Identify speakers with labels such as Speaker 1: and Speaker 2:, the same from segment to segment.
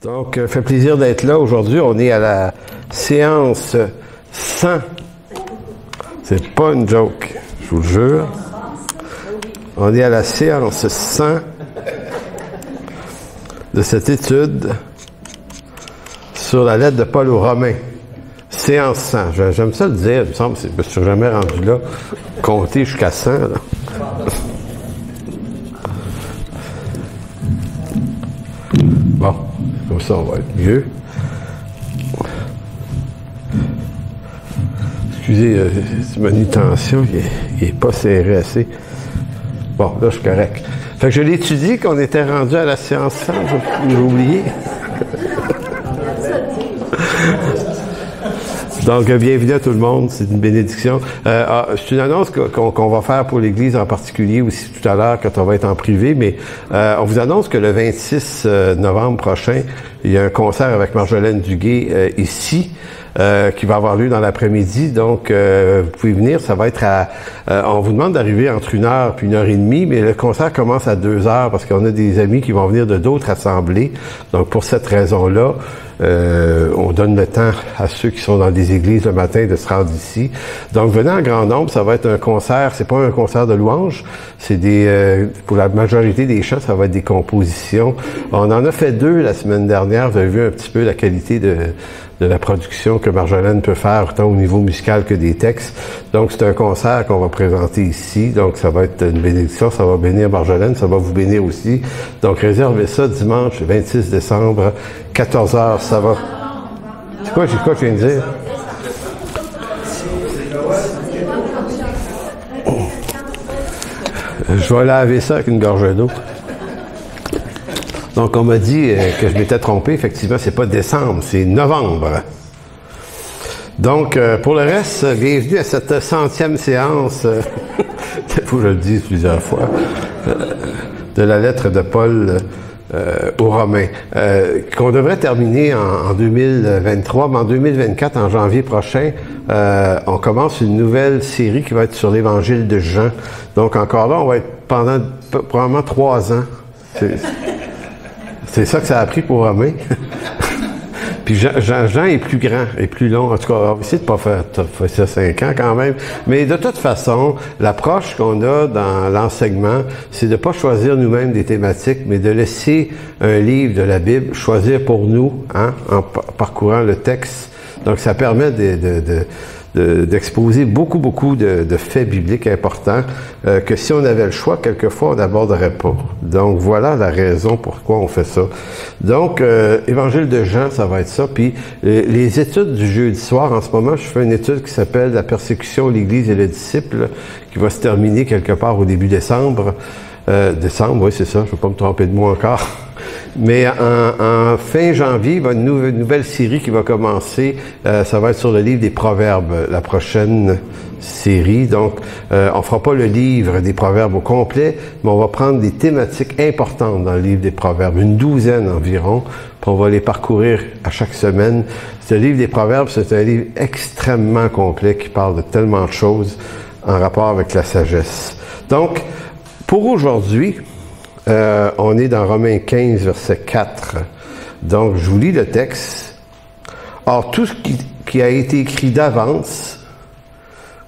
Speaker 1: Donc, ça fait plaisir d'être là. Aujourd'hui, on est à la séance 100. C'est pas une joke, je vous le jure. On est à la séance 100 de cette étude sur la lettre de Paul aux Romains. Séance 100. J'aime ça le dire, il me semble, je ne me suis jamais rendu là. Compter jusqu'à 100, là. Bon, comme ça, on va être mieux. Excusez, manutention, il est pas serré assez. Bon, là, je suis correct. Fait que je l'ai étudié qu'on était rendu à la séance 100, j'ai oublié. Donc, bienvenue à tout le monde, c'est une bénédiction. C'est une annonce qu'on va faire pour l'Église en particulier aussi tout à l'heure quand on va être en privé, mais on vous annonce que le 26 novembre prochain, il y a un concert avec Marjolaine Duguay ici, qui va avoir lieu dans l'après-midi. Donc, vous pouvez venir, ça va être on vous demande d'arriver entre 1h puis 1h30, mais le concert commence à 2h parce qu'on a des amis qui vont venir de d'autres assemblées. Donc, pour cette raison-là, on donne le temps à ceux qui sont dans des églises le matin de se rendre ici. Donc, venez en grand nombre, ça va être un concert, c'est pas un concert de louanges, c'est pour la majorité des chants, ça va être des compositions. On en a fait 2 la semaine dernière, vous avez vu un petit peu la qualité de la production que Marjolaine peut faire, autant au niveau musical que des textes. Donc, c'est un concert qu'on va présenter ici. Donc, ça va être une bénédiction, ça va bénir Marjolaine, ça va vous bénir aussi. Donc, réservez ça dimanche 26 décembre, 14h, ça va. C'est quoi je viens de dire? Je vais laver ça avec une gorgée d'eau. Donc, on m'a dit que je m'étais trompé. Effectivement, c'est pas décembre, c'est novembre. Donc, pour le reste, bienvenue à cette 100e séance, il faut que je le dise plusieurs fois, de la lettre de Paul aux Romains, qu'on devrait terminer en 2023, mais en 2024, en janvier prochain, on commence une nouvelle série qui va être sur l'Évangile de Jean. Donc, encore là, on va être pendant probablement 3 ans. C'est ça que ça a pris pour Romain. Puis Jean est plus grand et plus long. En tout cas, on va essayer de pas faire ça 5 ans quand même. Mais de toute façon, l'approche qu'on a dans l'enseignement, c'est de pas choisir nous-mêmes des thématiques, mais de laisser un livre de la Bible choisir pour nous, en parcourant le texte. Donc, ça permet d'exposer beaucoup de faits bibliques importants que si on avait le choix, quelquefois, on n'aborderait pas. Donc, voilà la raison pourquoi on fait ça. Donc, Évangile de Jean, ça va être ça. Puis, les études du jeudi soir, en ce moment, je fais une étude qui s'appelle « La persécution, l'Église et le disciple », qui va se terminer quelque part au début décembre. Décembre, oui, c'est ça, je ne vais pas me tromper de mois encore. Mais en fin janvier, il y a une nouvelle série qui va commencer. Ça va être sur le livre des Proverbes, la prochaine série. Donc, on fera pas le livre des Proverbes au complet, mais on va prendre des thématiques importantes dans le livre des Proverbes, une 12aine environ, puis on va les parcourir à chaque semaine. Ce livre des Proverbes, c'est un livre extrêmement complet qui parle de tellement de choses en rapport avec la sagesse. Donc, pour aujourd'hui, on est dans Romains 15, verset 4. Donc, je vous lis le texte. Or, tout ce qui a été écrit d'avance,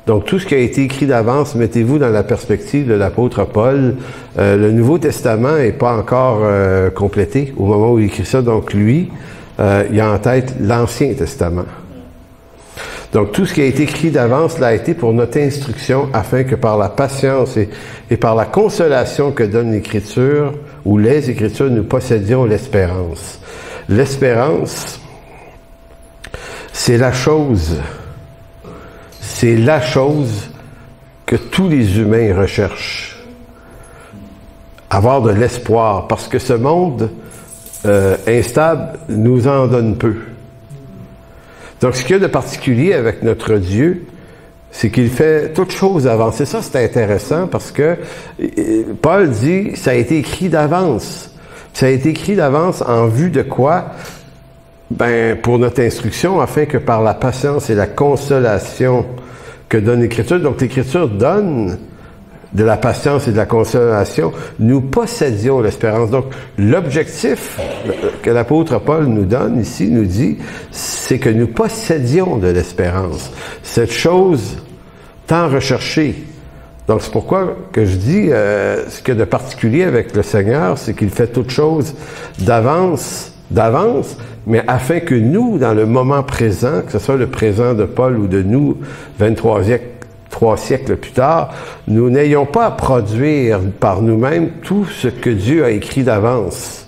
Speaker 1: donc tout ce qui a été écrit d'avance, mettez-vous dans la perspective de l'apôtre Paul. Le Nouveau Testament n'est pas encore complété au moment où il écrit ça. Donc, lui, il a en tête l'Ancien Testament. Donc, tout ce qui a été écrit d'avance l'a été pour notre instruction, afin que par la patience et par la consolation que donne l'Écriture, ou les Écritures, nous possédions l'espérance. L'espérance, c'est la chose que tous les humains recherchent. Avoir de l'espoir, parce que ce monde instable nous en donne peu. Donc, ce qu'il y a de particulier avec notre Dieu, c'est qu'il fait toutes choses avancer. Ça, c'est intéressant parce que Paul dit, ça a été écrit d'avance. Ça a été écrit d'avance en vue de quoi? Ben, pour notre instruction, afin que par la patience et la consolation que donne l'Écriture, donc l'Écriture donne de la patience et de la consolation, nous possédions l'espérance. Donc, l'objectif que l'apôtre Paul nous donne ici, nous dit, c'est que nous possédions de l'espérance. Cette chose tant recherchée. Donc, c'est pourquoi que je dis, ce qu'il y a de particulier avec le Seigneur, c'est qu'il fait toute chose d'avance, mais afin que nous, dans le moment présent, que ce soit le présent de Paul ou de nous, 3 siècles plus tard, nous n'ayons pas à produire par nous-mêmes tout ce que Dieu a écrit d'avance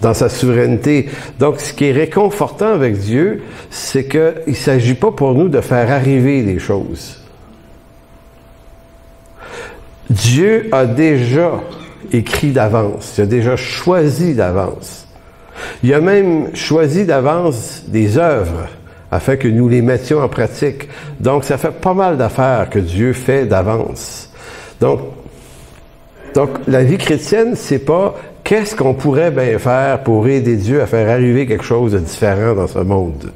Speaker 1: dans sa souveraineté. Donc, ce qui est réconfortant avec Dieu, c'est qu'il ne s'agit pas pour nous de faire arriver les choses. Dieu a déjà écrit d'avance, il a déjà choisi d'avance. Il a même choisi d'avance des œuvres afin que nous les mettions en pratique. Donc, ça fait pas mal d'affaires que Dieu fait d'avance. Donc, la vie chrétienne, c'est pas qu'est-ce qu'on pourrait bien faire pour aider Dieu à faire arriver quelque chose de différent dans ce monde.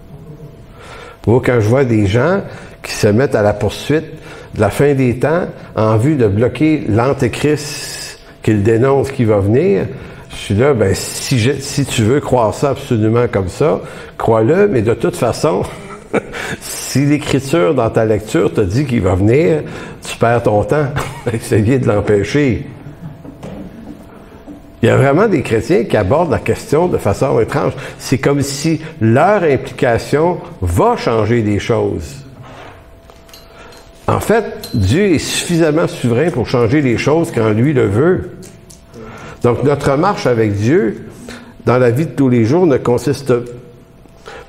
Speaker 1: Moi, quand je vois des gens qui se mettent à la poursuite de la fin des temps en vue de bloquer l'antéchrist qu'il dénonce qui va venir, je suis là, ben si tu veux croire ça absolument comme ça, crois-le, mais de toute façon, si l'Écriture dans ta lecture te dit qu'il va venir, tu perds ton temps à essayer de l'empêcher. Il y a vraiment des chrétiens qui abordent la question de façon étrange. C'est comme si leur implication va changer des choses. En fait, Dieu est suffisamment souverain pour changer les choses quand lui le veut. Donc, notre marche avec Dieu, dans la vie de tous les jours, ne consiste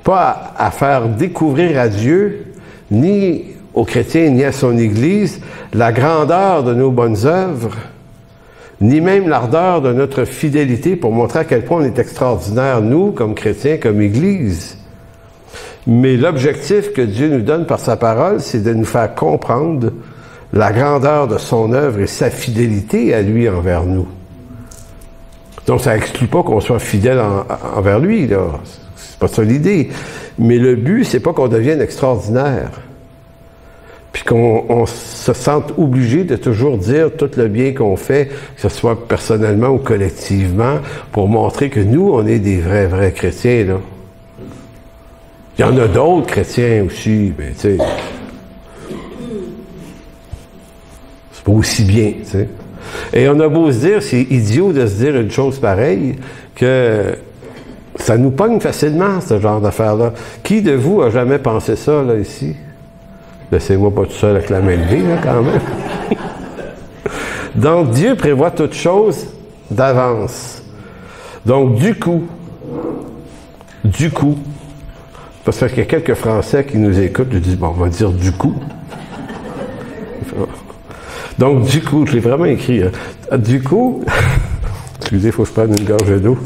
Speaker 1: pas à faire découvrir à Dieu, ni aux chrétiens, ni à son Église, la grandeur de nos bonnes œuvres, ni même l'ardeur de notre fidélité pour montrer à quel point on est extraordinaire, nous, comme chrétiens, comme Église. Mais l'objectif que Dieu nous donne par sa parole, c'est de nous faire comprendre la grandeur de son œuvre et sa fidélité à lui envers nous. Donc, ça exclut pas qu'on soit fidèle envers lui, là. C'est pas ça l'idée. Mais le but, c'est pas qu'on devienne extraordinaire. Puis qu'on se sente obligé de toujours dire tout le bien qu'on fait, que ce soit personnellement ou collectivement, pour montrer que nous, on est des vrais chrétiens, là. Il y en a d'autres chrétiens aussi, mais tu sais, c'est pas aussi bien, tu sais. Et on a beau se dire, c'est idiot de se dire une chose pareille, que ça nous pogne facilement, ce genre d'affaires-là. Qui de vous a jamais pensé ça, là, ici? Laissez-moi pas tout seul avec la main levée, là, quand même. Donc, Dieu prévoit toutes choses d'avance. Donc, du coup, parce qu'il y a quelques Français qui nous écoutent, je dis, bon, on va dire du coup. Donc, du coup, je l'ai vraiment écrit. Hein. Du coup, excusez, il faut que je prenne une gorgée d'eau.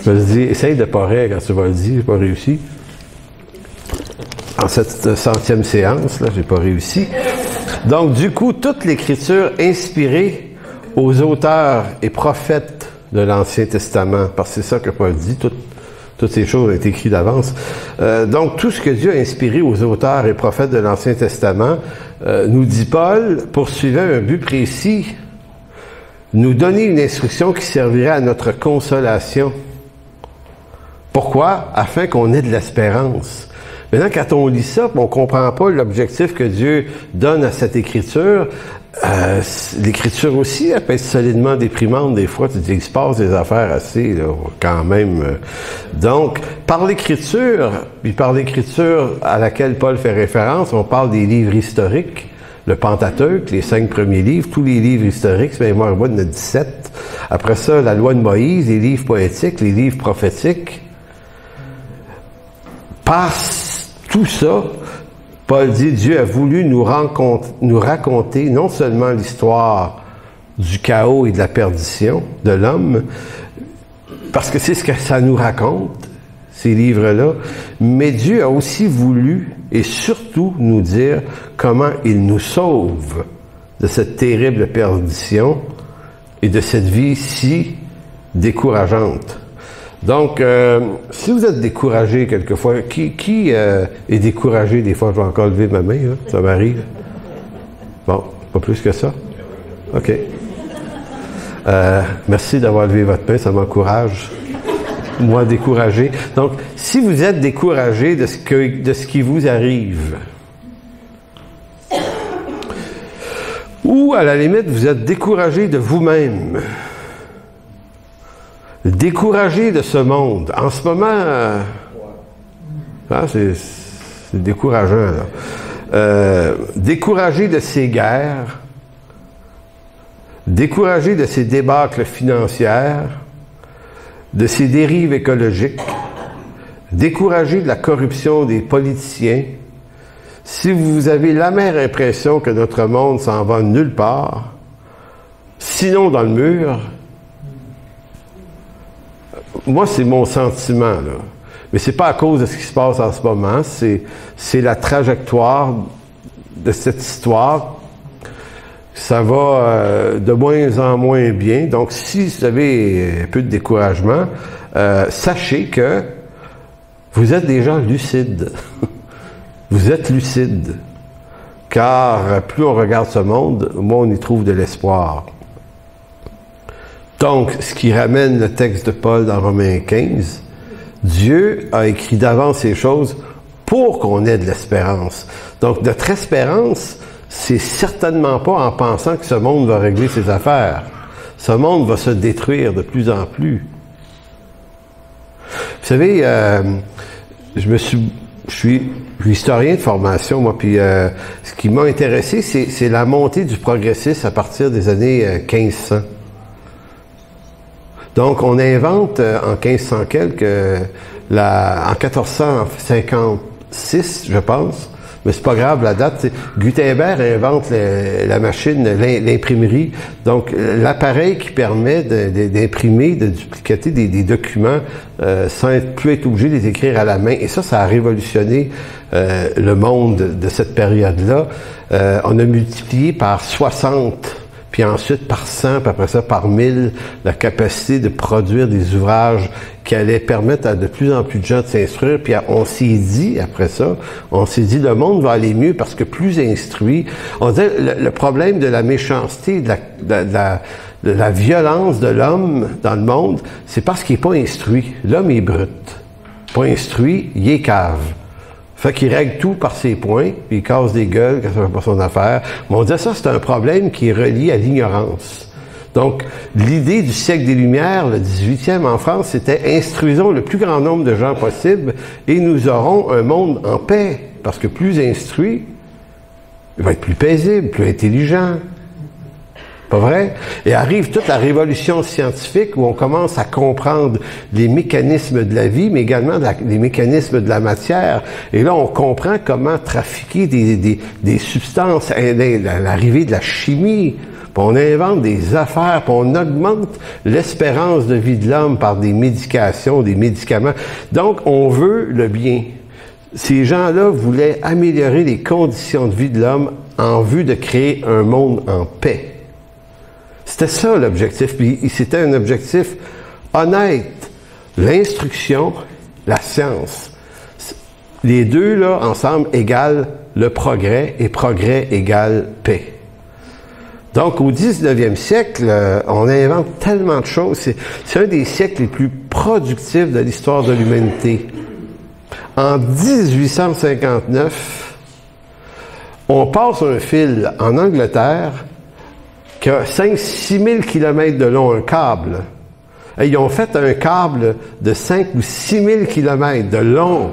Speaker 1: Je me suis dit, essaye de pas rire quand tu vas le dire, j'ai pas réussi. En cette 100e séance, là, j'ai pas réussi. Donc, du coup, toute l'Écriture inspirée aux auteurs et prophètes de l'Ancien Testament, parce que c'est ça que Paul dit, toutes ces choses ont été écrites d'avance. Donc, tout ce que Dieu a inspiré aux auteurs et prophètes de l'Ancien Testament, nous dit Paul, poursuivait un but précis, nous donner une instruction qui servirait à notre consolation. Pourquoi? Afin qu'on ait de l'espérance. Maintenant, quand on lit ça, on ne comprend pas l'objectif que Dieu donne à cette écriture. L'écriture aussi, elle peut être solidement déprimante des fois. Tu dis, il se passe des affaires assez, là, quand même. Donc, par l'écriture, puis par l'écriture à laquelle Paul fait référence, on parle des livres historiques, le Pentateuque, les 5 premiers livres, tous les livres historiques, c'est mémoire bonne, il y en a 17. Après ça, la loi de Moïse, les livres poétiques, les livres prophétiques. Par tout ça, Paul dit, Dieu a voulu nous raconter non seulement l'histoire du chaos et de la perdition de l'homme, parce que c'est ce que ça nous raconte, ces livres-là, mais Dieu a aussi voulu et surtout nous dire comment il nous sauve de cette terrible perdition et de cette vie si décourageante. Donc, si vous êtes découragé quelquefois, qui est découragé des fois? Je vais encore lever ma main, là, ça m'arrive. Bon, pas plus que ça. OK. Merci d'avoir levé votre main, ça m'encourage. Moi, découragé. Donc, si vous êtes découragé de ce qui vous arrive, ou à la limite, vous êtes découragé de vous-même, découragé de ce monde. En ce moment, c'est décourageant, là. Découragé de ces guerres, découragé de ces débâcles financières, de ces dérives écologiques, découragé de la corruption des politiciens, si vous avez l'amère impression que notre monde s'en va nulle part, sinon dans le mur, moi c'est mon sentiment, là. Mais c'est pas à cause de ce qui se passe en ce moment, c'est la trajectoire de cette histoire. Ça va de moins en moins bien. Donc, si vous avez un peu de découragement, sachez que vous êtes des gens lucides. Vous êtes lucides. Car plus on regarde ce monde, moins on y trouve de l'espoir. Donc, ce qui ramène le texte de Paul dans Romains 15, Dieu a écrit d'avance ces choses pour qu'on ait de l'espérance. Donc, notre espérance, c'est certainement pas en pensant que ce monde va régler ses affaires. Ce monde va se détruire de plus en plus. Vous savez, je suis historien de formation, moi, puis ce qui m'a intéressé, c'est la montée du progressisme à partir des années 1500. Donc, on invente en 1500 quelque, en 1456, je pense, mais c'est pas grave la date. Gutenberg invente la machine, l'imprimerie, donc l'appareil qui permet d'imprimer, de dupliquer des documents sans plus être obligé de les écrire à la main. Et ça a révolutionné le monde de cette période-là. On a multiplié par 60, puis ensuite par 100, puis après ça par 1000, la capacité de produire des ouvrages qui allaient permettre à de plus en plus de gens de s'instruire. Puis on s'est dit, après ça, le monde va aller mieux parce que plus instruit. On disait, le problème de la méchanceté, de la violence de l'homme dans le monde, c'est parce qu'il n'est pas instruit. L'homme est brut. Pas instruit, il est cave. Fait qu'il règle tout par ses points, puis il casse des gueules quand ça fait pas son affaire. Mais on disait ça, c'est un problème qui est relié à l'ignorance. Donc, l'idée du siècle des Lumières, le 18e en France, c'était « Instruisons le plus grand nombre de gens possible et nous aurons un monde en paix. » Parce que plus instruit, il va être plus paisible, plus intelligent. Pas vrai? Et arrive toute la révolution scientifique où on commence à comprendre les mécanismes de la vie, mais également les mécanismes de la matière. Et là, on comprend comment trafiquer des substances, l'arrivée de la chimie. Puis on invente des affaires, puis on augmente l'espérance de vie de l'homme par des médications, des médicaments. Donc, on veut le bien. Ces gens-là voulaient améliorer les conditions de vie de l'homme en vue de créer un monde en paix. C'était ça l'objectif, puis c'était un objectif honnête. L'instruction, la science. Les deux, là, ensemble, égalent le progrès, et progrès égale paix. Donc, au 19e siècle, on invente tellement de choses. C'est un des siècles les plus productifs de l'histoire de l'humanité. En 1859, on passe un fil en Angleterre qui a 5-6 000 kilomètres de long, un câble. Et ils ont fait un câble de 5 ou 6 000 kilomètres de long.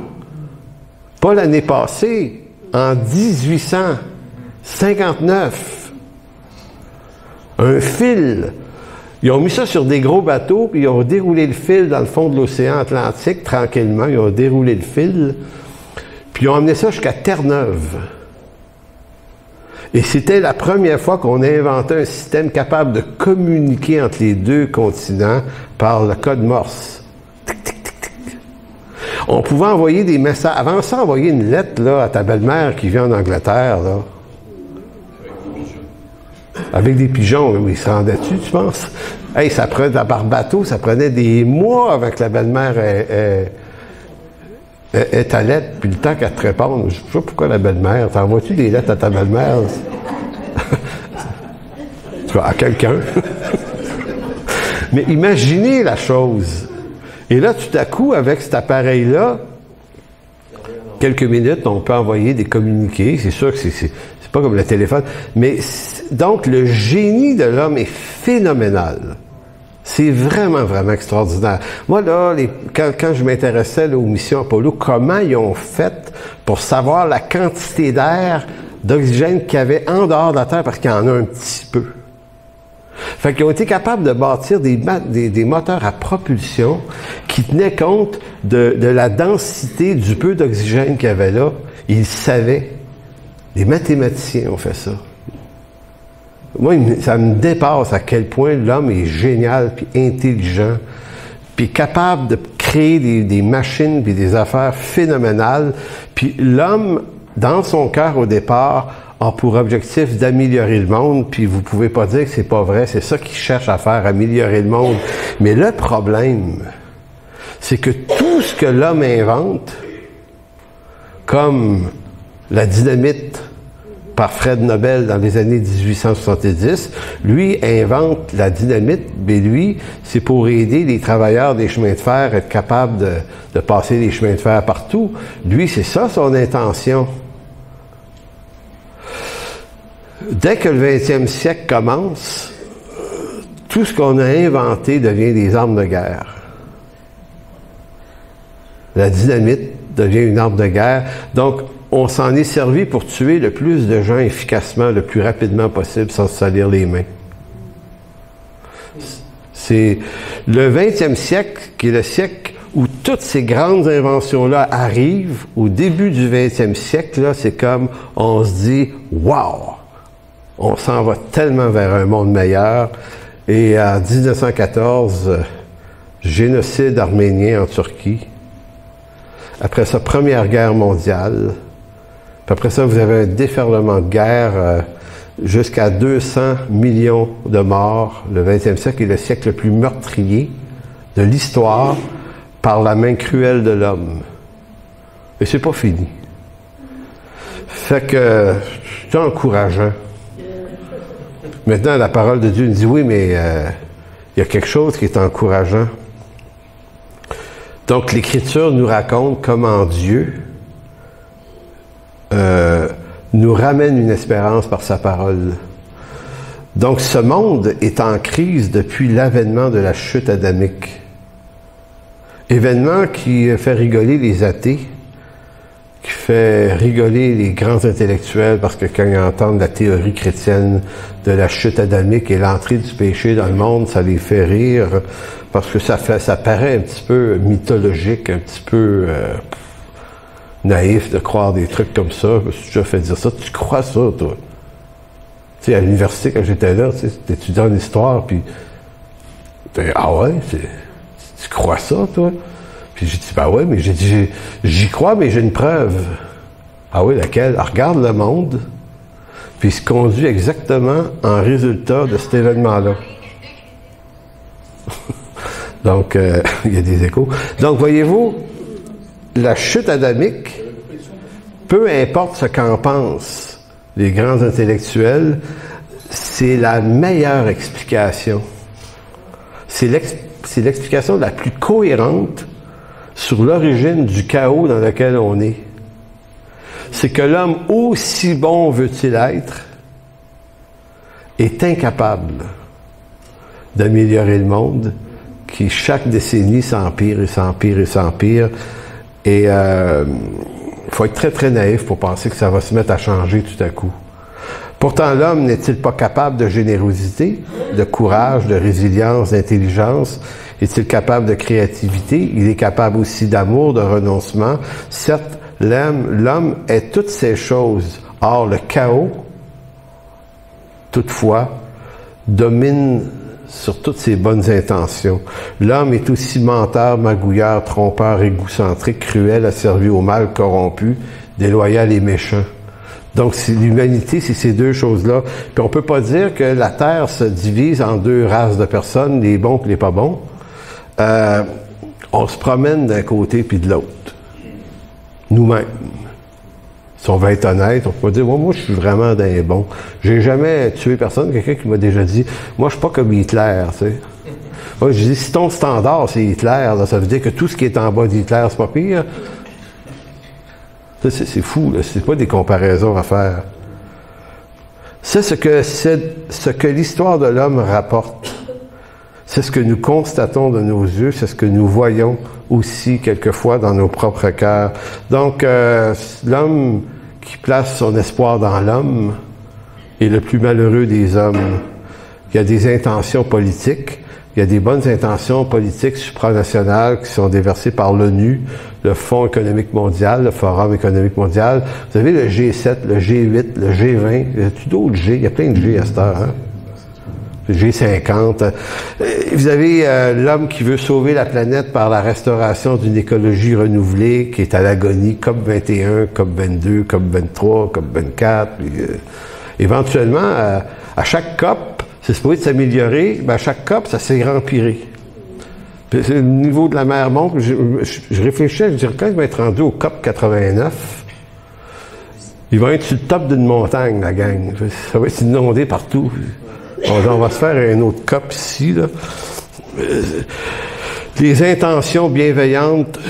Speaker 1: Pas l'année passée, en 1859. Un fil. Ils ont mis ça sur des gros bateaux, puis ils ont déroulé le fil dans le fond de l'océan Atlantique, tranquillement. Ils ont déroulé le fil, puis ils ont emmené ça jusqu'à Terre-Neuve. Et c'était la première fois qu'on a inventé un système capable de communiquer entre les deux continents par le code Morse. Tic, tic, tic, tic. On pouvait envoyer des messages. Avant ça, envoyer une lettre là, à ta belle-mère qui vient en Angleterre, là. Avec des pigeons, oui, ils se rendaient dessus, tu penses? Hey, ça prenait, par bateau, ça prenait des mois avant que la belle-mère ait ta lettre, puis le temps qu'elle te réponde. Je sais pas pourquoi la belle-mère. T'envoies-tu des lettres à ta belle-mère? tout cas, à quelqu'un. Mais imaginez la chose. Et là, tout à coup, avec cet appareil-là, quelques minutes, on peut envoyer des communiqués. C'est sûr que c'est pas comme le téléphone. Mais donc, le génie de l'homme est phénoménal. C'est vraiment, vraiment extraordinaire. Moi, là, quand je m'intéressais aux missions Apollo, comment ils ont fait pour savoir la quantité d'air, d'oxygène qu'il y avait en dehors de la Terre, parce qu'il y en a un petit peu. Fait qu'ils ont été capables de bâtir des moteurs à propulsion qui tenaient compte de la densité du peu d'oxygène qu'il y avait là. Ils savaient. Les mathématiciens ont fait ça. Moi, ça me dépasse à quel point l'homme est génial, puis intelligent, puis capable de créer des machines, puis des affaires phénoménales. Puis l'homme, dans son cœur au départ, a pour objectif d'améliorer le monde, puis vous pouvez pas dire que c'est pas vrai, c'est ça qu'il cherche à faire, améliorer le monde. Mais le problème, c'est que tout ce que l'homme invente, comme la dynamite par Fred Nobel dans les années 1870, lui invente la dynamite, mais lui, c'est pour aider les travailleurs des chemins de fer à être capables de passer les chemins de fer partout. Lui, c'est ça son intention. Dès que le 20e siècle commence, tout ce qu'on a inventé devient des armes de guerre. La dynamite devient une arme de guerre. Donc, on s'en est servi pour tuer le plus de gens efficacement, le plus rapidement possible, sans se salir les mains. C'est le 20e siècle qui est le siècle où toutes ces grandes inventions-là arrivent. Au début du 20e siècle, là, c'est comme on se dit « Wow! » On s'en va tellement vers un monde meilleur. Et en 1914, génocide arménien en Turquie. Après ça, Première Guerre mondiale. Puis après ça, vous avez un déferlement de guerre jusqu'à 200 millions de morts. Le 20e siècle est le siècle le plus meurtrier de l'histoire par la main cruelle de l'homme. Et c'est pas fini. Fait que c'est encourageant. Maintenant, la parole de Dieu nous dit, oui, mais il y a quelque chose qui est encourageant. Donc, l'Écriture nous raconte comment Dieu nous ramène une espérance par sa parole. Donc, ce monde est en crise depuis l'avènement de la chute adamique. Événement qui fait rigoler les athées, qui fait rigoler les grands intellectuels, parce que quand ils entendent la théorie chrétienne de la chute adamique et l'entrée du péché dans le monde, ça les fait rire, parce que ça paraît un petit peu mythologique, un petit peu naïf de croire des trucs comme ça. Je me suis déjà fait dire ça. Tu crois ça, toi? Tu sais, à l'université, quand j'étais là, tu sais, étudiant en histoire, puis ah ouais, tu crois ça, toi? Puis j'ai dit, ben ouais, mais j'ai dit, j'y crois, mais j'ai une preuve. Ah oui, laquelle? Alors, regarde le monde, puis il se conduit exactement en résultat de cet événement-là. Donc, il y a des échos. Donc, voyez-vous, la chute adamique, peu importe ce qu'en pensent les grands intellectuels, c'est la meilleure explication. C'est l'explication la plus cohérente sur l'origine du chaos dans lequel on est. C'est que l'homme, aussi bon veut-il être, est incapable d'améliorer le monde, qui chaque décennie s'empire et s'empire et s'empire. Et il faut être très très naïf pour penser que ça va se mettre à changer tout à coup. Pourtant, l'homme n'est-il pas capable de générosité, de courage, de résilience, d'intelligence? Est-il capable de créativité? Il est capable aussi d'amour, de renoncement. Certes, l'homme est toutes ces choses. Or, le chaos, toutefois, domine sur toutes ses bonnes intentions. L'homme est aussi menteur, magouilleur, trompeur, égocentrique, cruel, asservi au mal, corrompu, déloyal et méchant. Donc, l'humanité, c'est ces deux choses-là. Puis on peut pas dire que la Terre se divise en deux races de personnes, les bons et les pas bons. On se promène d'un côté puis de l'autre. Nous-mêmes. Si on va être honnête, on peut dire, moi, je suis vraiment d'un bon. J'ai jamais tué personne. Quelqu'un qui m'a déjà dit, moi, je suis pas comme Hitler, tu sais. Moi, je dis, si ton standard, c'est Hitler, là, ça veut dire que tout ce qui est en bas d'Hitler, c'est pas pire. C'est fou, là. C'est pas des comparaisons à faire. C'est ce que l'histoire de l'homme rapporte. C'est ce que nous constatons de nos yeux, c'est ce que nous voyons aussi quelquefois dans nos propres cœurs. Donc, l'homme qui place son espoir dans l'homme est le plus malheureux des hommes. Il y a des intentions politiques, il y a des bonnes intentions politiques supranationales qui sont déversées par l'ONU, le Fonds économique mondial, le Forum économique mondial. Vous avez le G7, le G8, le G20, il y a tout d'autres G, il y a plein de G à cette heure, hein? Le G50. Vous avez l'homme qui veut sauver la planète par la restauration d'une écologie renouvelée qui est à l'agonie, COP21, COP22, COP23, COP24. Éventuellement, à chaque COP, c'est supposé s'améliorer, à chaque COP, ça s'est empiré. Le niveau de la mer monte. Je réfléchissais, je dirais, quand il va être rendu au COP 89, il va être sur le top d'une montagne, la gang. Ça va être inondé partout. On va se faire un autre COP ici, là. Les intentions bienveillantes,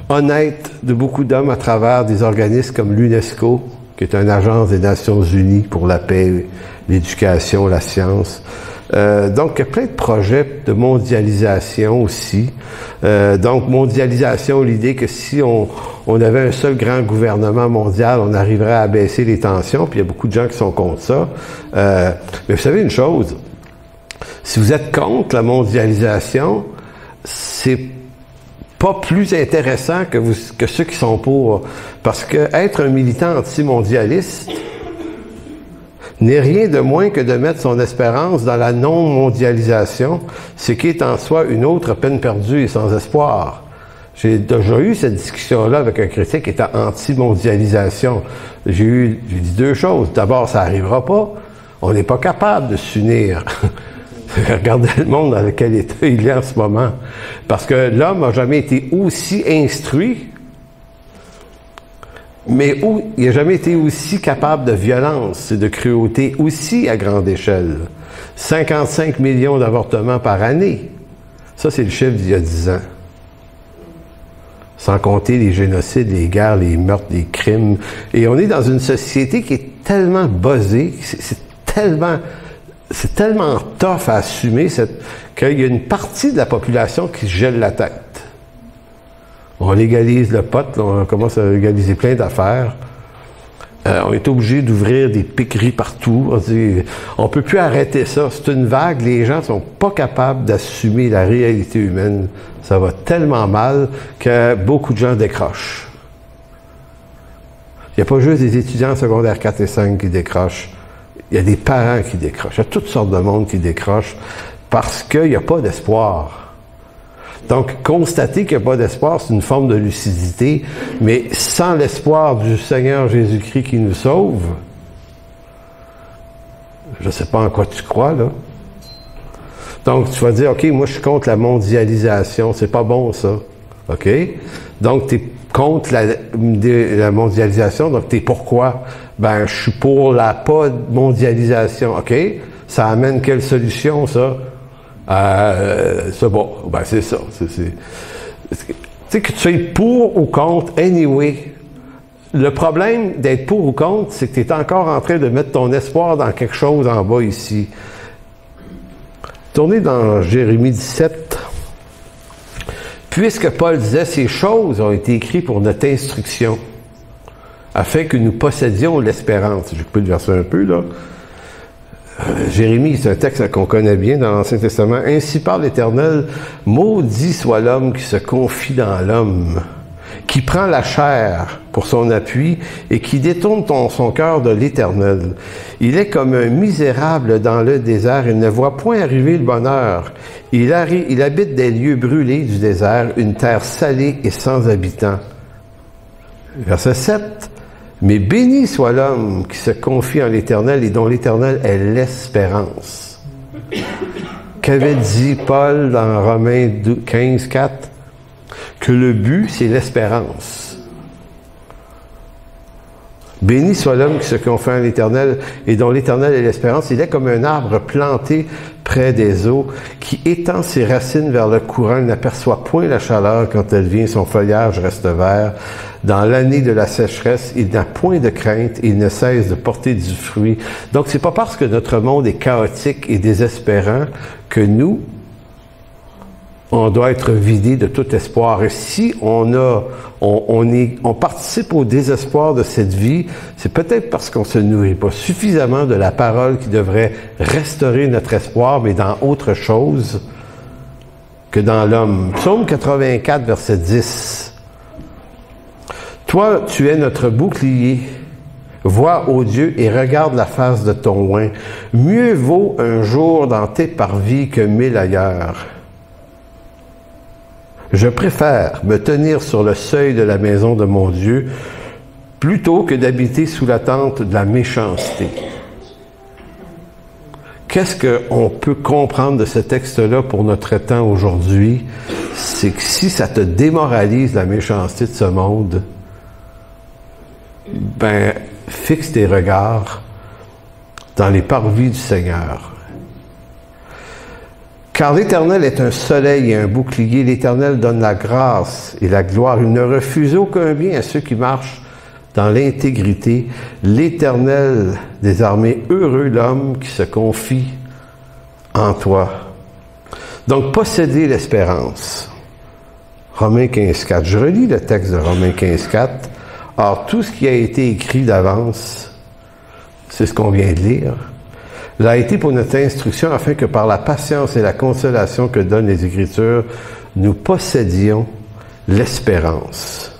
Speaker 1: honnêtes de beaucoup d'hommes à travers des organismes comme l'UNESCO, qui est une agence des Nations Unies pour la paix, l'éducation, la science. Donc, il y a plein de projets de mondialisation aussi. Donc, mondialisation, l'idée que si on avait un seul grand gouvernement mondial, on arriverait à baisser les tensions, puis il y a beaucoup de gens qui sont contre ça. Mais vous savez une chose, si vous êtes contre la mondialisation, c'est pas plus intéressant que ceux qui sont pour. Parce que être un militant anti-mondialiste n'est rien de moins que de mettre son espérance dans la non-mondialisation, ce qui est en soi une autre peine perdue et sans espoir. J'ai déjà eu cette discussion-là avec un critique qui était anti-mondialisation. J'ai dit deux choses. D'abord, ça n'arrivera pas. On n'est pas capable de s'unir. Regardez le monde dans lequel il est en ce moment. Parce que l'homme n'a jamais été aussi instruit, mais il n'a jamais été aussi capable de violence et de cruauté aussi à grande échelle. 55 millions d'avortements par année. Ça, c'est le chiffre d'il y a 10 ans. Sans compter les génocides, les guerres, les meurtres, les crimes. Et on est dans une société qui est tellement buzzée, c'est tellement tough à assumer qu'il y a une partie de la population qui se gèle la tête. On légalise le pot, là, on commence à légaliser plein d'affaires. On est obligé d'ouvrir des piqueries partout. On peut plus arrêter ça. C'est une vague. Les gens sont pas capables d'assumer la réalité humaine. Ça va tellement mal que beaucoup de gens décrochent. Il n'y a pas juste des étudiants secondaires 4 et 5 qui décrochent. Il y a des parents qui décrochent. Il y a toutes sortes de monde qui décrochent parce qu'il n'y a pas d'espoir. Donc, constater qu'il n'y a pas d'espoir, c'est une forme de lucidité, mais sans l'espoir du Seigneur Jésus-Christ qui nous sauve, je ne sais pas en quoi tu crois, là. Donc, tu vas dire, OK, moi, je suis contre la mondialisation. C'est pas bon, ça. OK? Donc, tu es contre la mondialisation. Donc, tu es pourquoi? Ben, je suis pour la pas mondialisation. OK? Ça amène quelle solution, ça? C'est bon. Ben, c'est ça. Tu sais, que tu sois pour ou contre, anyway. Le problème d'être pour ou contre, c'est que tu es encore en train de mettre ton espoir dans quelque chose en bas ici. Tournez dans Jérémie 17. Puisque Paul disait, ces choses ont été écrites pour notre instruction, afin que nous possédions l'espérance. Je peux le verser un peu, là. Jérémie, c'est un texte qu'on connaît bien dans l'Ancien Testament. Ainsi parle l'Éternel, maudit soit l'homme qui se confie dans l'homme, qui prend la chair pour son appui et qui détourne son cœur de l'Éternel. Il est comme un misérable dans le désert, il ne voit point arriver le bonheur. Il habite des lieux brûlés du désert, une terre salée et sans habitants. Verset 7. Mais béni soit l'homme qui se confie en l'Éternel et dont l'Éternel est l'espérance. Qu'avait dit Paul dans Romains 15, 4? Que le but, c'est l'espérance. Béni soit l'homme qui se confie en l'Éternel et dont l'Éternel est l'espérance. Il est comme un arbre planté près des eaux qui étend ses racines vers le courant. Il n'aperçoit point la chaleur quand elle vient. Son feuillage reste vert. Dans l'année de la sécheresse, il n'a point de crainte. Il ne cesse de porter du fruit. Donc, c'est pas parce que notre monde est chaotique et désespérant que nous, on doit être vidé de tout espoir. Et si on participe au désespoir de cette vie, c'est peut-être parce qu'on se nourrit pas suffisamment de la parole qui devrait restaurer notre espoir, mais dans autre chose que dans l'homme. Psaume 84, verset 10. Toi, tu es notre bouclier. Vois, ô Dieu, et regarde la face de ton oint. Mieux vaut un jour dans tes parvis que 1000 ailleurs. Je préfère me tenir sur le seuil de la maison de mon Dieu plutôt que d'habiter sous la tente de la méchanceté. Qu'est-ce qu'on peut comprendre de ce texte-là pour notre temps aujourd'hui? C'est que si ça te démoralise la méchanceté de ce monde, ben, fixe tes regards dans les parvis du Seigneur. Car l'Éternel est un soleil et un bouclier. L'Éternel donne la grâce et la gloire. Il ne refuse aucun bien à ceux qui marchent dans l'intégrité. L'Éternel des armées, heureux l'homme qui se confie en toi. Donc, posséder l'espérance. Romains 15.4. Je relis le texte de Romains 15.4. Or, tout ce qui a été écrit d'avance, c'est ce qu'on vient de lire, l'a été pour notre instruction, afin que par la patience et la consolation que donnent les Écritures, nous possédions l'espérance.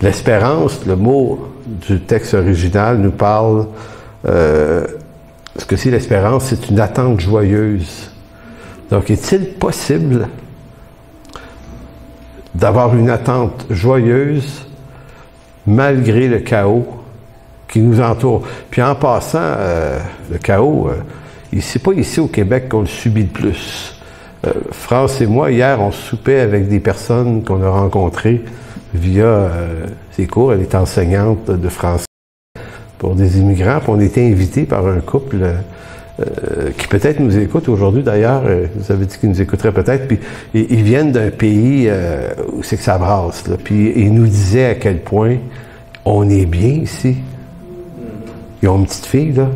Speaker 1: L'espérance, le mot du texte original nous parle, ce que c'est l'espérance, c'est une attente joyeuse. Donc, est-il possible d'avoir une attente joyeuse malgré le chaos qui nous entoure? Puis en passant, le chaos, c'est pas ici au Québec qu'on le subit le plus. France et moi, hier, on soupait avec des personnes qu'on a rencontrées via ses cours. Elle est enseignante de français pour des immigrants. Puis on était invités par un couple qui peut-être nous écoute aujourd'hui d'ailleurs. Vous avez dit qu'ils nous écouteraient peut-être. Puis ils viennent d'un pays où c'est que ça brasse. Là. Puis ils nous disaient à quel point on est bien ici. Ils ont une petite fille, là.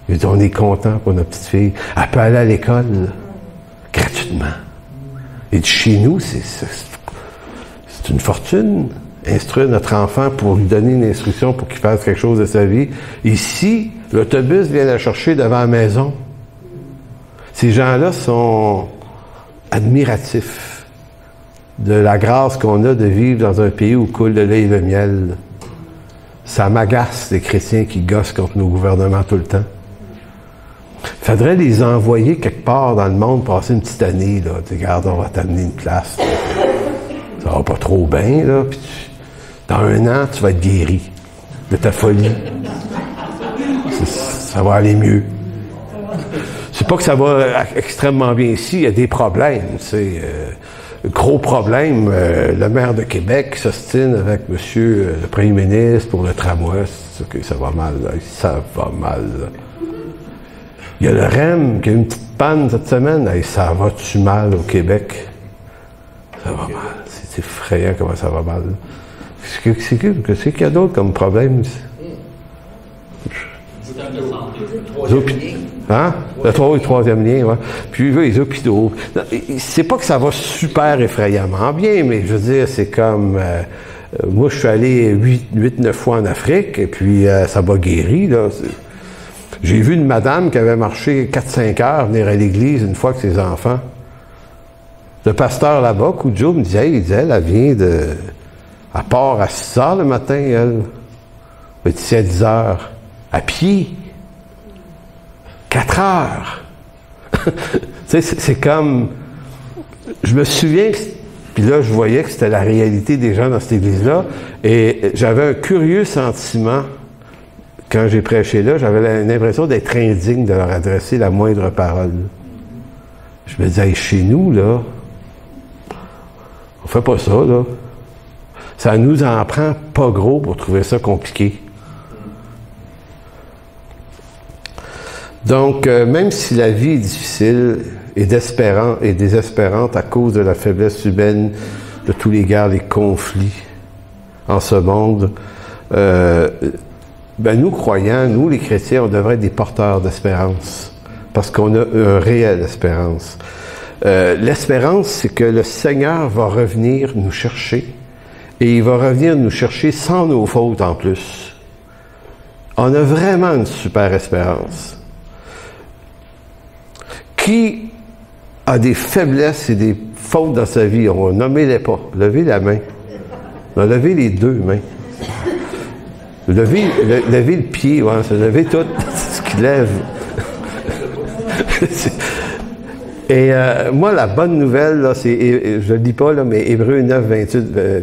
Speaker 1: Ils disent, on est content pour notre petite fille. Elle peut aller à l'école, là, gratuitement. Et chez nous, c'est une fortune. Instruire notre enfant pour lui donner une instruction pour qu'il fasse quelque chose de sa vie. Ici, l'autobus vient la chercher devant la maison. Ces gens-là sont admiratifs de la grâce qu'on a de vivre dans un pays où coule le lait et le miel. Ça m'agace, les chrétiens qui gossent contre nos gouvernements tout le temps. Il faudrait les envoyer quelque part dans le monde, passer une petite année, là. Tu regardes, on va t'amener une place. Là. Ça va pas trop bien, là. Puis dans 1 an, tu vas être guéri de ta folie. Ça va aller mieux. C'est pas que ça va extrêmement bien ici, il y a des problèmes, c'est gros problème. Le maire de Québec s'ostine avec monsieur le premier ministre pour le tramway. Okay, ça va mal, là. Ça va mal, là. Il y a le REM qui a eu une petite panne cette semaine. Hey, ça va-tu mal au Québec? Ça va mal. C'est effrayant comment ça va mal. Qu'est-ce qu'il y a d'autre comme problème? Hein? Le 3e lien, ouais. Puis les hôpitaux. C'est pas que ça va super effrayamment bien, mais je veux dire, c'est comme... moi, je suis allé 8-9 fois en Afrique, et puis ça m'a guéri, là. J'ai vu une madame qui avait marché 4-5 heures venir à l'église une fois avec ses enfants. Le pasteur là-bas, Koudjo, me disait, elle vient de... Elle part à 6 heures le matin, elle. Elle dit à 10 heures. À pied. 4 heures. Tu sais, c'est comme... Je me souviens, puis là, je voyais que c'était la réalité des gens dans cette église-là, et j'avais un curieux sentiment, quand j'ai prêché là, j'avais l'impression d'être indigne de leur adresser la moindre parole. Je me disais, hey, chez nous, là, on fait pas ça, là. Ça nous en prend pas gros pour trouver ça compliqué. Donc, même si la vie est difficile et désespérante à cause de la faiblesse humaine, de tous les guerres, les conflits en ce monde, nous croyants, nous les chrétiens, on devrait être des porteurs d'espérance, parce qu'on a une réelle espérance. L'espérance, c'est que le Seigneur va revenir nous chercher, et il va revenir nous chercher sans nos fautes en plus. On a vraiment une super espérance. Qui a des faiblesses et des fautes dans sa vie? On va nommer les pas. Levez la main. On a levé les deux mains. Lever le pied, ouais, c'est lever tout ce qui lève. Et moi, la bonne nouvelle, là, c'est, je ne le dis pas, là, mais Hébreux 9,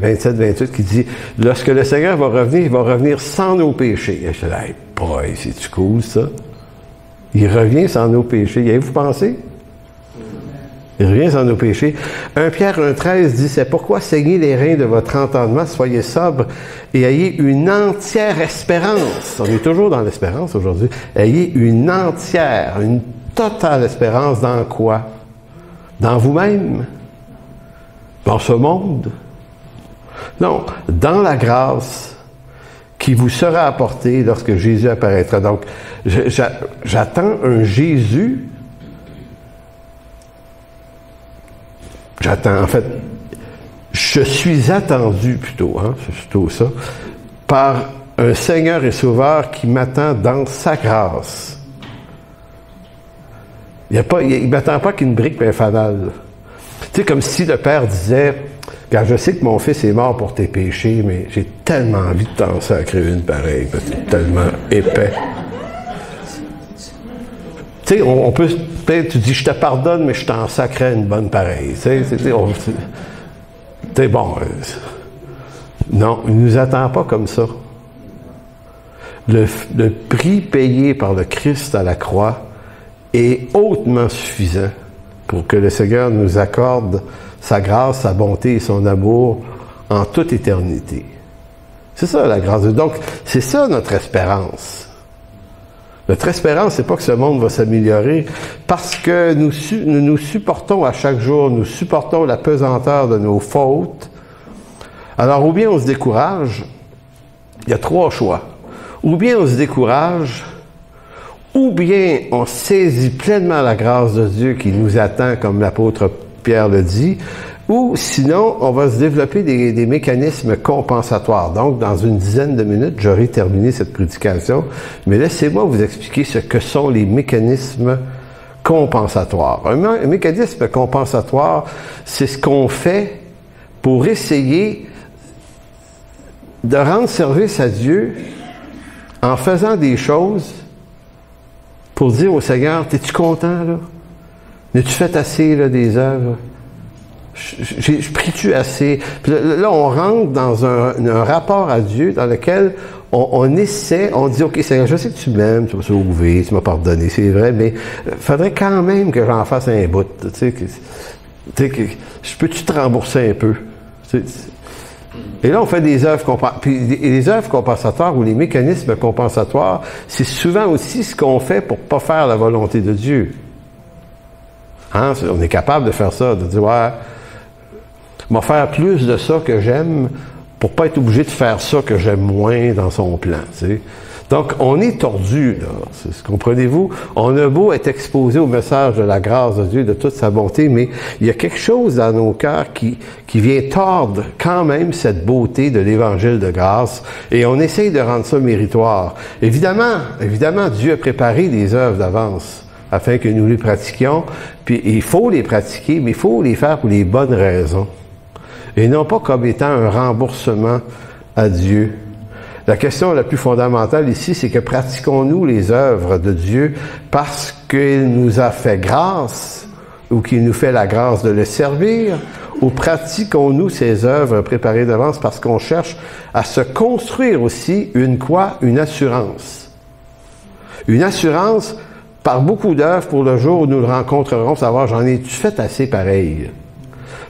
Speaker 1: 27-28, qui dit, lorsque le Seigneur va revenir, il va revenir sans nos péchés. Et je dis, hey, boy, c'est-tu cool, ça? Il revient sans nos péchés. Y avez-vous pensé? Il revient sans nos péchés. 1 Pierre 1,13 dit, c'est pourquoi saignez les reins de votre entendement, soyez sobres et ayez une entière espérance. On est toujours dans l'espérance aujourd'hui. Ayez une entière, une totale espérance dans quoi? Dans vous-même? Dans ce monde? Non, dans la grâce qui vous sera apportée lorsque Jésus apparaîtra. Donc, j'attends un Jésus. En fait, je suis attendu plutôt, c'est plutôt ça, par un Seigneur et Sauveur qui m'attend dans sa grâce. Il ne m'attend pas qu'une brique et un fanal. Tu sais, comme si le Père disait, quand je sais que mon fils est mort pour tes péchés, mais j'ai tellement envie de t'en sacrer une pareille, parce que c'est tellement épais. Tu sais, on peut, peut-être, tu dis, je te pardonne, mais je t'en sacrais une bonne pareille. Tu sais, bon. Non, il ne nous attend pas comme ça. Le prix payé par le Christ à la croix est hautement suffisant pour que le Seigneur nous accorde sa grâce, sa bonté et son amour en toute éternité. C'est ça la grâce de Dieu. Donc, c'est ça notre espérance. Notre espérance, c'est pas que ce monde va s'améliorer parce que nous supportons à chaque jour, nous supportons la pesanteur de nos fautes. Alors, ou bien on se décourage, il y a trois choix. Ou bien on se décourage, ou bien on saisit pleinement la grâce de Dieu qui nous attend, comme l'apôtre Pierre le dit, ou sinon, on va se développer des mécanismes compensatoires. Donc, dans une dizaine de minutes, j'aurai terminé cette prédication, mais laissez-moi vous expliquer ce que sont les mécanismes compensatoires. Un mécanisme compensatoire, c'est ce qu'on fait pour essayer de rendre service à Dieu en faisant des choses pour dire au Seigneur, t'es-tu content, là? N'as-tu fait assez, là, des œuvres? Je prie-tu assez? Puis là, on rentre dans un rapport à Dieu dans lequel on essaie, on dit, OK, Seigneur, je sais que tu m'aimes, tu m'as sauvé, tu m'as pardonné, c'est vrai, mais il faudrait quand même que j'en fasse un bout. Tu sais, je peux-tu te rembourser un peu? Et là, on fait des œuvres compensatoires. Puis les œuvres compensatoires ou les mécanismes compensatoires, c'est souvent aussi ce qu'on fait pour pas faire la volonté de Dieu. On est capable de faire ça, de dire, ouais, m'a faire plus de ça que j'aime pour pas être obligé de faire ça que j'aime moins dans son plan. Tu sais. Donc, on est tordu, là. Comprenez-vous? On a beau être exposé au message de la grâce de Dieu, de toute sa bonté, mais il y a quelque chose dans nos cœurs qui vient tordre quand même cette beauté de l'évangile de grâce, et on essaye de rendre ça méritoire. Évidemment, Dieu a préparé des œuvres d'avance afin que nous les pratiquions, puis il faut les pratiquer, mais il faut les faire pour les bonnes raisons, et non pas comme étant un remboursement à Dieu. La question la plus fondamentale ici, c'est que pratiquons-nous les œuvres de Dieu parce qu'il nous a fait grâce ou qu'il nous fait la grâce de le servir, ou pratiquons-nous ces œuvres préparées d'avance parce qu'on cherche à se construire aussi une assurance. Une assurance par beaucoup d'œuvres pour le jour où nous le rencontrerons, savoir, j'en ai-tu fait assez pareil?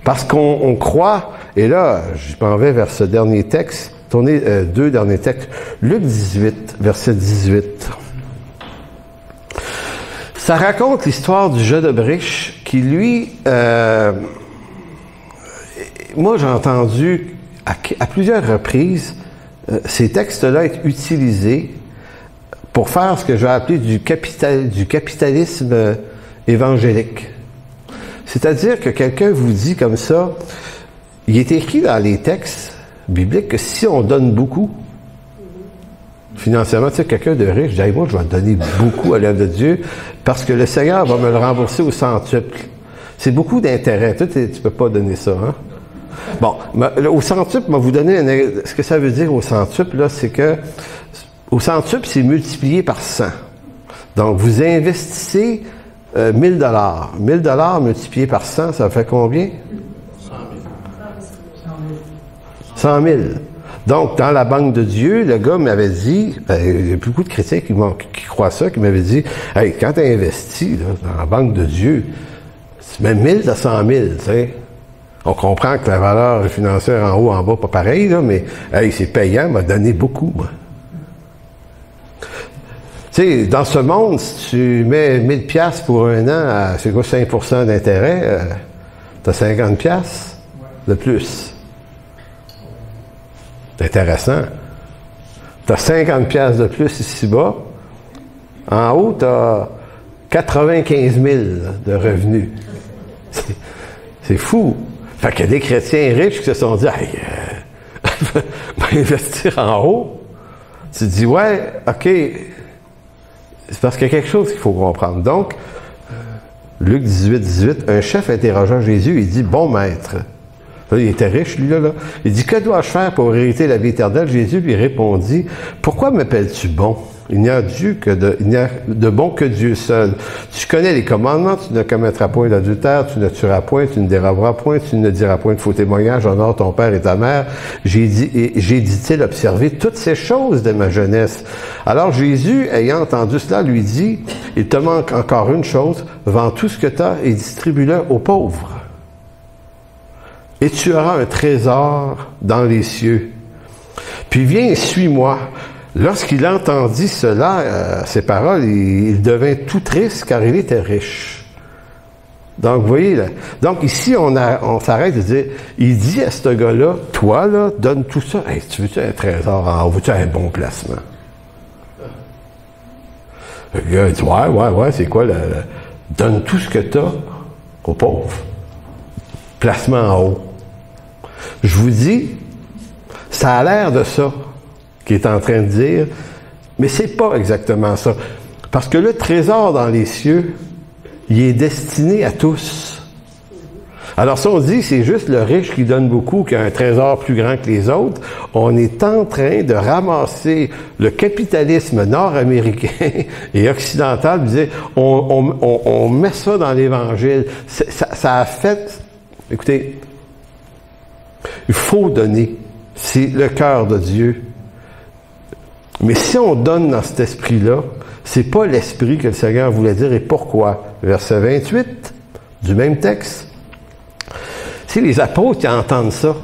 Speaker 1: Parce qu'on croit, et là, je m'en vais vers ce dernier texte, tournez deux derniers textes, Luc 18, verset 18. Ça raconte l'histoire du jeune homme riche qui, lui, moi j'ai entendu à plusieurs reprises ces textes-là être utilisés pour faire ce que je vais appeler du capitalisme évangélique. C'est-à-dire que quelqu'un vous dit comme ça, il est écrit dans les textes bibliques que si on donne beaucoup, financièrement, tu sais, quelqu'un de riche, je dis, moi, je vais donner beaucoup à l'œuvre de Dieu parce que le Seigneur va me le rembourser au centuple. C'est beaucoup d'intérêt. Tu peux pas donner ça, hein? Bon, au centuple, je vais vous donner ce que ça veut dire au centuple, là, c'est que au centuple, c'est multiplié par 100. Donc, vous investissez 1000 $. 1000 $ multiplié par 100, ça fait combien? 100 000. Donc, dans la banque de Dieu, le gars m'avait dit, il y a beaucoup de chrétiens qui croient ça, qui m'avaient dit, hey, quand tu investis là, dans la banque de Dieu, tu mets 1000 à 100 000, tu sais. On comprend que la valeur financière en haut, en bas, pas pareil, là, mais hey, c'est payant, m'a donné beaucoup, moi. Tu sais, dans ce monde, si tu mets 1000 $ pour un an, c'est quoi, 5% d'intérêt, t'as 50 $ de plus. C'est intéressant. T'as 50 $ de plus ici-bas. En haut, t'as 95 000 de revenus. C'est fou. Fait qu'il y a des chrétiens riches qui se sont dit, hey, investir en haut. Tu te dis, ouais, OK. C'est parce qu'il y a quelque chose qu'il faut comprendre. Donc, Luc 18, 18, un chef interrogeant Jésus, il dit, bon maître. Là, il était riche, lui, là. Il dit, que dois-je faire pour hériter la vie éternelle? Jésus lui répondit, pourquoi m'appelles-tu bon? Il n'y a de bon que Dieu seul. Tu connais les commandements, tu ne commettras point d'adultère, tu ne tueras point, tu ne déroberas point, tu ne diras point de faux témoignages, honore ton père et ta mère. J'ai dit-il observé toutes ces choses de ma jeunesse. Alors Jésus, ayant entendu cela, lui dit, il te manque encore une chose, vends tout ce que tu as et distribue-le aux pauvres. Et tu auras un trésor dans les cieux. Puis viens et suis-moi. Lorsqu'il entendit cela, ces paroles, il devint tout triste car il était riche. Donc, vous voyez, là, donc ici, on s'arrête de dire, il dit à ce gars-là, toi, là, donne tout ça. Hey, tu veux-tu un trésor en haut? Veux-tu un bon placement? Le gars dit, ouais, c'est quoi? Donne tout ce que tu as aux pauvres. Placement en haut. Je vous dis, ça a l'air de ça qu'il est en train de dire, mais c'est pas exactement ça. Parce que le trésor dans les cieux, il est destiné à tous. Alors si on dit c'est juste le riche qui donne beaucoup, qui a un trésor plus grand que les autres, on est en train de ramasser le capitalisme nord-américain et occidental, on met ça dans l'Évangile. Ça a fait... Écoutez, il faut donner. C'est le cœur de Dieu. Mais si on donne dans cet esprit-là, c'est pas l'esprit que le Seigneur voulait dire. Et pourquoi? Verset 28 du même texte. Si les apôtres ils entendent ça,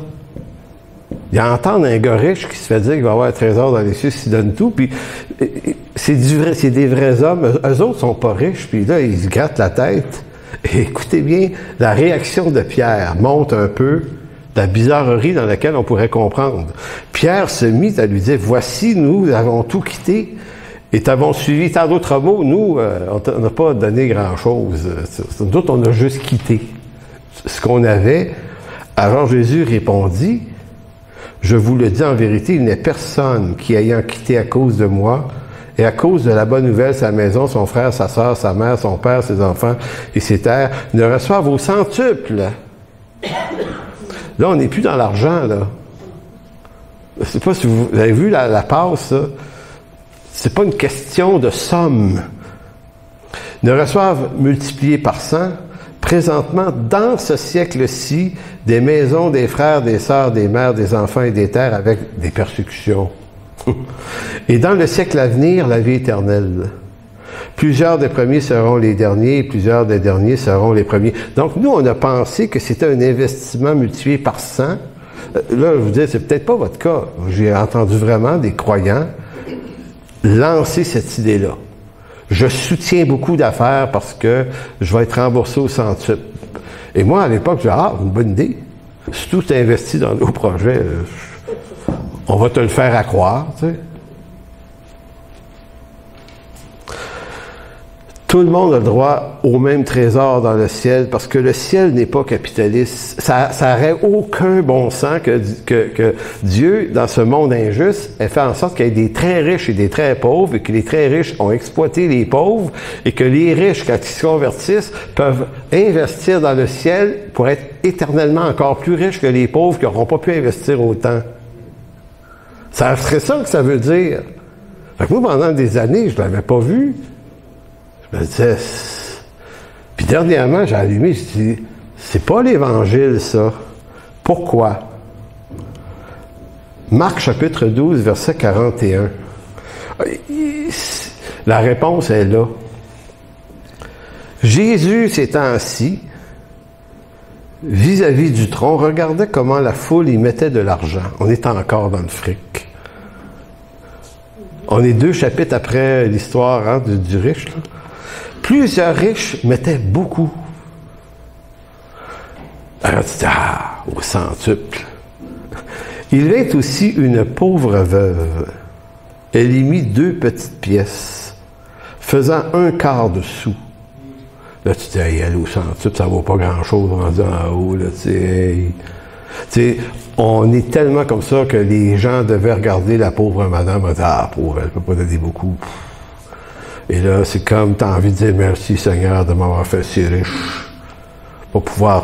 Speaker 1: ils entendent un gars riche qui se fait dire qu'il va avoir un trésor dans les cieux s'il donne tout, puis c'est des vrais hommes. Eux autres sont pas riches, puis là, ils se grattent la tête. Et écoutez bien, la réaction de Pierre montre un peu la bizarrerie dans laquelle on pourrait comprendre. Pierre se mit à lui dire, voici, nous avons tout quitté et t'avons suivi. Tant d'autres mots, nous, on n'a pas donné grand-chose. D'autres, on a juste quitté ce qu'on avait. Alors Jésus répondit, je vous le dis en vérité, il n'est personne qui ayant quitté à cause de moi et à cause de la bonne nouvelle, sa maison, son frère, sa sœur, sa mère, son père, ses enfants et ses terres, ne reçoivent au centuple. Là, on n'est plus dans l'argent, là. Je ne sais pas si vous avez vu la passe, là. C'est pas une question de somme. Ne reçoivent multiplié par 100, présentement, dans ce siècle-ci, des maisons, des frères, des sœurs, des mères, des enfants et des terres avec des persécutions. Et dans le siècle à venir, la vie éternelle. Plusieurs des premiers seront les derniers, et plusieurs des derniers seront les premiers. Donc, nous, on a pensé que c'était un investissement multiplié par 100. Là, je vous dis, c'est peut-être pas votre cas. J'ai entendu vraiment des croyants lancer cette idée-là. Je soutiens beaucoup d'affaires parce que je vais être remboursé au centuple. Et moi, à l'époque, je disais, une bonne idée. Si tout est investi dans nos projets, on va te le faire à croire, tu sais. Tout le monde a le droit au même trésor dans le ciel parce que le ciel n'est pas capitaliste. Ça n'aurait aucun bon sens que Dieu, dans ce monde injuste, ait fait en sorte qu'il y ait des très riches et des très pauvres et que les très riches ont exploité les pauvres et que les riches, quand ils se convertissent, peuvent investir dans le ciel pour être éternellement encore plus riches que les pauvres qui n'auront pas pu investir autant. Ça serait ça que ça veut dire. Fait que moi, pendant des années, je ne l'avais pas vu. Je me disais, puis dernièrement, j'ai allumé, je dis, c'est pas l'Évangile, ça. Pourquoi? Marc chapitre 12, verset 41. La réponse est là. Jésus, s'étant assis, vis-à-vis du tronc, regardait comment la foule y mettait de l'argent. On est encore dans le fric. On est 2 chapitres après l'histoire du riche, là. Plusieurs riches mettaient beaucoup. Alors tu dis, au centuple. Il vint aussi une pauvre veuve. Elle y mit 2 petites pièces, faisant 1/4 de sou. Là, tu dis, elle au centuple, ça vaut pas grand-chose rendu en haut, là, tu sais. On est tellement comme ça que les gens devaient regarder la pauvre madame et dire, pauvre, elle peut pas donner beaucoup. Et là, c'est comme, tu as envie de dire merci Seigneur de m'avoir fait si riche. Pour pouvoir,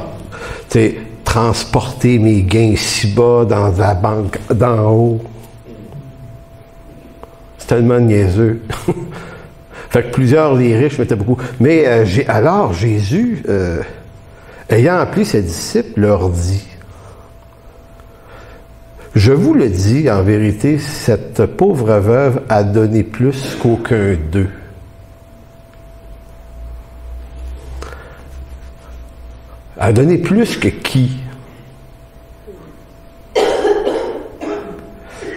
Speaker 1: transporter mes gains si bas dans la banque d'en haut. C'est tellement niaiseux. Fait que plusieurs, les riches, mettaient beaucoup. Mais alors, Jésus, ayant appelé ses disciples, leur dit, je vous le dis, en vérité, cette pauvre veuve a donné plus qu'aucun d'eux. A donné plus que qui?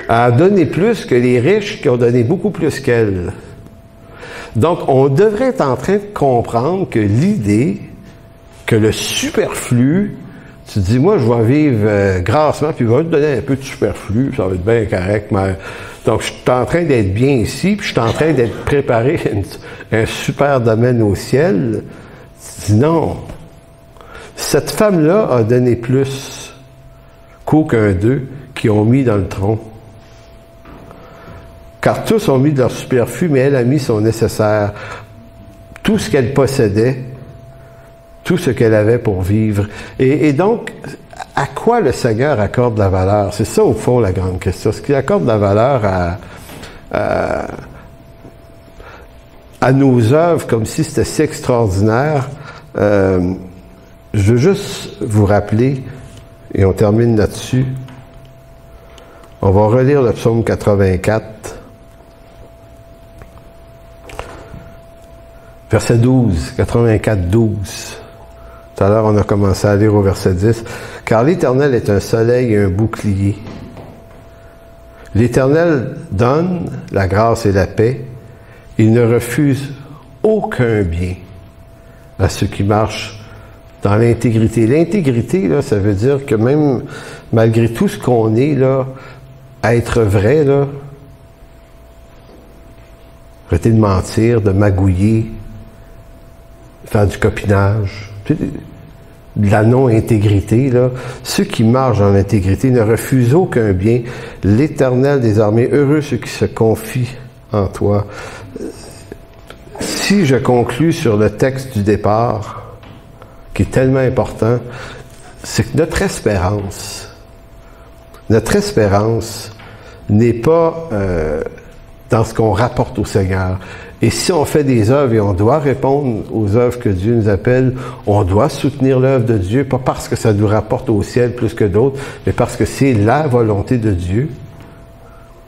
Speaker 1: A donné plus que les riches qui ont donné beaucoup plus qu'elle. Donc, on devrait être en train de comprendre que l'idée que le superflu, tu te dis, moi, je vais vivre grassement, puis il va te donner un peu de superflu, ça va être bien correct, mais donc, je suis en train d'être bien ici, puis je suis en train d'être préparé un super domaine au ciel. Tu dis, non. Cette femme-là a donné plus qu'aucun d'eux qui ont mis dans le tronc. Car tous ont mis de leur superflu, mais elle a mis son nécessaire. Tout ce qu'elle possédait, tout ce qu'elle avait pour vivre. Et donc, à quoi le Seigneur accorde la valeur? C'est ça, au fond, la grande question. Est-ce qu'il accorde la valeur à nos œuvres comme si c'était si extraordinaire? Je veux juste vous rappeler, et on termine là-dessus, on va relire le psaume 84, verset 12, 84, 12. Tout à l'heure, on a commencé à lire au verset 10. « Car l'Éternel est un soleil et un bouclier. L'Éternel donne la grâce et la paix. Il ne refuse aucun bien à ceux qui marchent dans l'intégrité. » L'intégrité, là, ça veut dire que même malgré tout ce qu'on est, là, à être vrai, là, arrêter de mentir, de magouiller, faire du copinage, de la non-intégrité, là. Ceux qui marchent dans l'intégrité ne refusent aucun bien. L'Éternel des armées, heureux ceux qui se confient en toi. Si je conclus sur le texte du départ, qui est tellement important, c'est que notre espérance n'est pas dans ce qu'on rapporte au Seigneur. Et si on fait des œuvres et on doit répondre aux œuvres que Dieu nous appelle, on doit soutenir l'œuvre de Dieu, pas parce que ça nous rapporte au ciel plus que d'autres, mais parce que c'est la volonté de Dieu.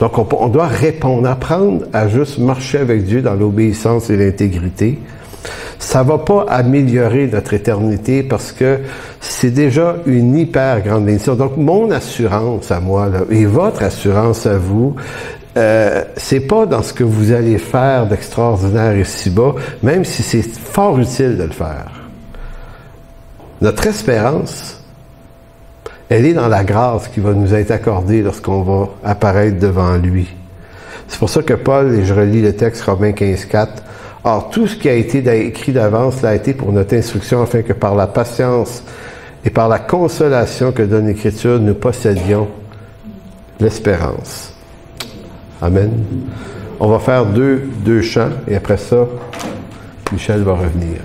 Speaker 1: Donc, on doit répondre, apprendre à juste marcher avec Dieu dans l'obéissance et l'intégrité. Ça va pas améliorer notre éternité parce que c'est déjà une hyper grande bénédiction. Donc, mon assurance à moi, là, et votre assurance à vous, c'est pas dans ce que vous allez faire d'extraordinaire ici-bas, même si c'est fort utile de le faire. Notre espérance, elle est dans la grâce qui va nous être accordée lorsqu'on va apparaître devant lui. C'est pour ça que Paul, et je relis le texte Romains 15,4, « Or, tout ce qui a été écrit d'avance l'a été pour notre instruction, afin que par la patience et par la consolation que donne l'Écriture, nous possédions l'espérance. » Amen. On va faire deux chants, et après ça, Michel va revenir.